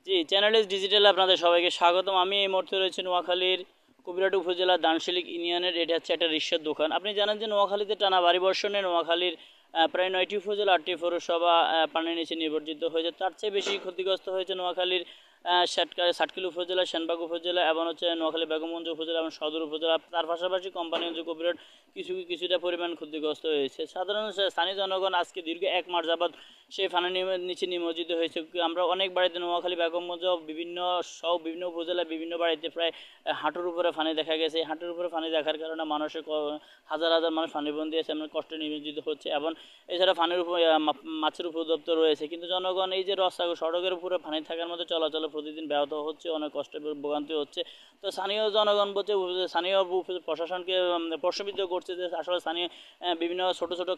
জি, channel ডিজিটালে আপনাদের সবাইকে স্বাগতম। আমি এই মুহূর্তে রয়েছে নোয়াখালীর কবিরহাট উপজেলার দানশিলিক ইউনিয়নের। এটা হচ্ছে একটা রিক্সার দোকান। আপনি জানেন যে নোয়াখালীতে টানা ভারী বর্ষণে নোয়াখালীর প্রায় 9টি উপজেলা 8টি পৌরসভা পানির নিচে নিমজ্জিত হয়েছে। তার চেয়ে বেশি ক্ষতিগ্রস্ত হয়েছে নোয়াখালীর সাতক্ষীরা উপজেলা, সেনবাগ উপজেলা এবং হচ্ছে নোয়াখালী বেগমগঞ্জ উপজেলা এবং সদর উপজেলা। তার পাশাপাশি কোম্পানিগঞ্জ কবিরহাট কিছুটা পরিমাণ ক্ষতিগ্রস্ত হয়েছে। সাধারণ স্থানীয় জনগণ আজকে দীর্ঘ 1 মাস যাবৎ সেই পানির নিচে নিমজ্জিত হয়েছে। আমরা অনেক বাড়িতে নোয়াখালী বেগমগঞ্জ বিভিন্ন উপজেলায় বিভিন্ন বাড়িতে প্রায় হাঁটুর উপরে পানি দেখা গেছে। এই হাঁটুর উপরে পানি দেখার কারণে মানুষের হাজার হাজার মানুষ পানিবন্দী আছে, এমন কষ্টে নিমজ্জিত হচ্ছে। এবং এছাড়া পানির উপর মাছের উপদ্রব রয়েছে। কিন্তু জনগণ এই যে সড়কের উপরে পানি থাকার মধ্যে চলাচলে প্রতিদিন ব্যাহত হচ্ছে, অনেক কষ্ট ভোগান্তি হচ্ছে। তো স্থানীয় জনগণ বলছে, স্থানীয় প্রশাসনকে প্রশ্নবিদ্ধ করছে যে আসলে স্থানীয় বিভিন্ন ছোট ছোট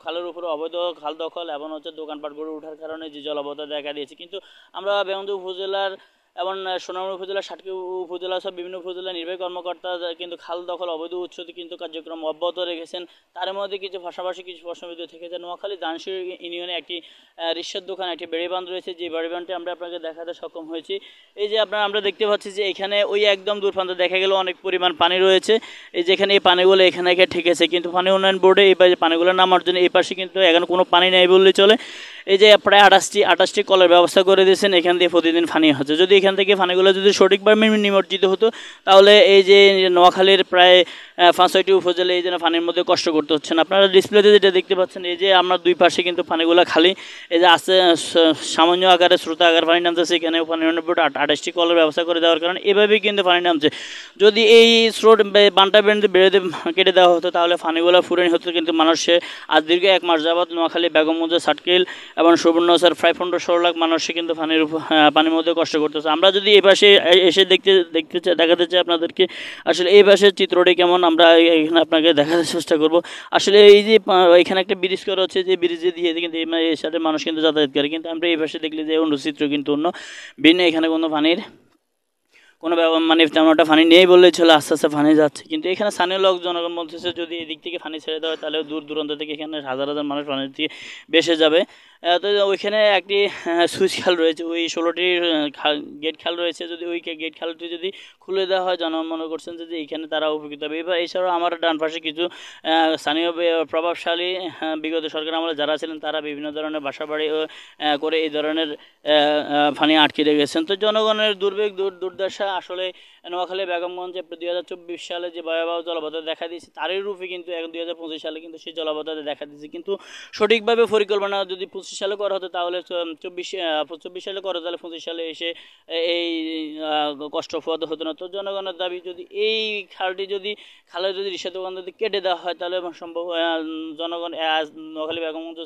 খালের উপরে অবৈধ খাল দখল এবং হচ্ছে দোকানপাট গড়ে ওঠার কারণে যে জলাবদ্ধতা দেখা দিয়েছে। কিন্তু আমরা বেগমগঞ্জ উপজেলার এবং সোনামুড়ি উপজেলা, সাতক্ষীরা উপজেলা সব বিভিন্ন উপজেলা নির্বাহী কর্মকর্তা কিন্তু খাল দখল অবৈধ উচ্ছেদ কিন্তু কার্যক্রম অব্যাহত রেখেছেন। তার মধ্যে কিছু পাশাপাশি কিছু প্রশ্নবিদ্ধ থেকেছে। নোয়াখালী দানশির ইউনিয়নে একটি রিক্সার দোকান, একটি বেড়িবাঁধ রয়েছে। যে বেড়িবাঁধটি আমরা আপনাকে দেখাতে সক্ষম হয়েছি। এই যে আমরা দেখতে পাচ্ছি যে এখানে ওই একদম দূর প্রান্তে দেখা গেল অনেক পরিমাণ পানি রয়েছে। এই যেখানে এই পানিগুলো এখানে ঠেকেছে, কিন্তু পানি উন্নয়ন বোর্ডে এই পানিগুলো নামার জন্য এই পাশে কিন্তু এখন কোনো পানি নেই বললেই চলে। এই যে প্রায় 28টি কলের ব্যবস্থা করে দিয়েছেন, এখান দিয়ে প্রতিদিন পানি হচ্ছে। যদি এখান থেকে পানিগুলো যদি সঠিকভাবে নিমজ্জিত হতো, তাহলে এই যে নোয়াখালীর প্রায় 5-6টি উপজেলা এই জন্য পানির মধ্যে কষ্ট করতে হচ্ছে না। আপনারা ডিসপ্লেতে যেটা দেখতে পাচ্ছেন, এই যে আমরা দুই পাশে কিন্তু পানিগুলো খালি। এই যে আছে সামান্য আকারে স্রোত আকার পানি নামতেছে, এখানে পানি উন্নয়ন বোর্ড 28টি কলের ব্যবস্থা করে দেওয়ার কারণে এভাবেই কিন্তু পানি নামছে। যদি এই স্রোত বানটা বেড়ে কেটে দেওয়া হতো, তাহলে পানিগুলো ফুরানি হতো। কিন্তু মানুষে আজ দীর্ঘ 1 মাস যাবৎ নোয়াখালী বেগমগঞ্জ সাতক্ষীরা এবং সুবর্ণচর প্রায় 15-16 লাখ মানুষই কিন্তু পানির মধ্যে কষ্ট করতেছে। আমরা যদি এই পাশে এসে দেখাতে চাই আপনাদেরকে আসলে এই পাশের চিত্রটি কেমন, আমরা এখানে আপনাকে দেখাতে চেষ্টা করব। আসলে এই যে এখানে একটা ব্রিজ করা হচ্ছে, যে ব্রিজে দিয়ে কিন্তু এই সাথে মানুষ কিন্তু যাতায়াত করে। কিন্তু আমরা এই পাশে দেখলে যে অন্য চিত্র কিন্তু অন্য ভিন্ন। এখানে কোনো পানির কোনো মানে তেমন একটা পানি নেই বললেই চলে, আস্তে আস্তে পানি যাচ্ছে। কিন্তু এখানে স্থানীয় লোক জনগণ বলতেছে যদি এদিক থেকে পানি ছেড়ে দেওয়া হয়, তাহলে দূর দূরান্ত থেকে এখানে হাজার হাজার মানুষ পানি দিয়ে বেসে যাবে। তো ওইখানে একটি সুইচ খাল রয়েছে, ওই 16টির গেট খাল রয়েছে। যদি ওই গেট খালটি যদি খুলে দেওয়া হয়, জনগণ মনে করছেন যে এইখানে তারা উপকৃত হবে। এবার এছাড়াও আমার ডান পাশে কিছু স্থানীয় প্রভাবশালী বিগত সরকার আমলে যারা ছিলেন, তারা বিভিন্ন ধরনের বাসাবাড়ি করে এই ধরনের পানি আটকে রেখেছেন। তো জনগণের দুর্ভোগ দুর্দশা আসলে নোয়াখালী বেগমগঞ্জে 2024 সালে যে ভয়াবহ জলাবদ্ধতা দেখা দিয়েছে, তারই রূপে কিন্তু এখন 2025 সালে কিন্তু সেই জলাবদ্ধতা দেখা দিয়েছে। কিন্তু সঠিকভাবে পরিকল্পনা যদি 25 সালে করা হতো, তাহলে 24 সালে করা, তাহলে 25 সালে এসে এই কষ্ট পোহাতে হতো না। তো জনগণের দাবি, যদি এই খালের যদি রিক্সা দোকান যদি কেটে দেওয়া হয়, তাহলে সম্ভব জনগণ নোয়াখালী বেগমগঞ্জ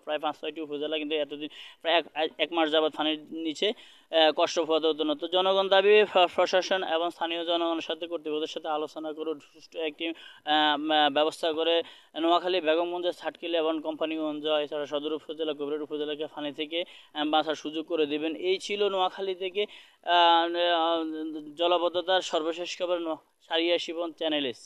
প্রায় 5-6টি উপজেলা কিন্তু এতদিন প্রায় 1 মাস যাবৎ পানির নিচে কষ্ট পোহাতে হতো না। তো জনগণ দাবি প্রশাসন এবং স্থানীয় জনগণের সাথে কর্তৃপক্ষের সাথে আলোচনা করে সুষ্ঠু একটি ব্যবস্থা করে নোয়াখালী বেগমগঞ্জ সাতক্ষীরা এবং কোম্পানিগঞ্জ এছাড়া সদর উপজেলা কবিরহাট উপজেলাকে পানি থেকে বাঁচার সুযোগ করে দেবেন। এই ছিল নোয়াখালী থেকে জলাবদ্ধতার সর্বশেষ খবর। সারিয়া শিবন, চ্যানেল এস।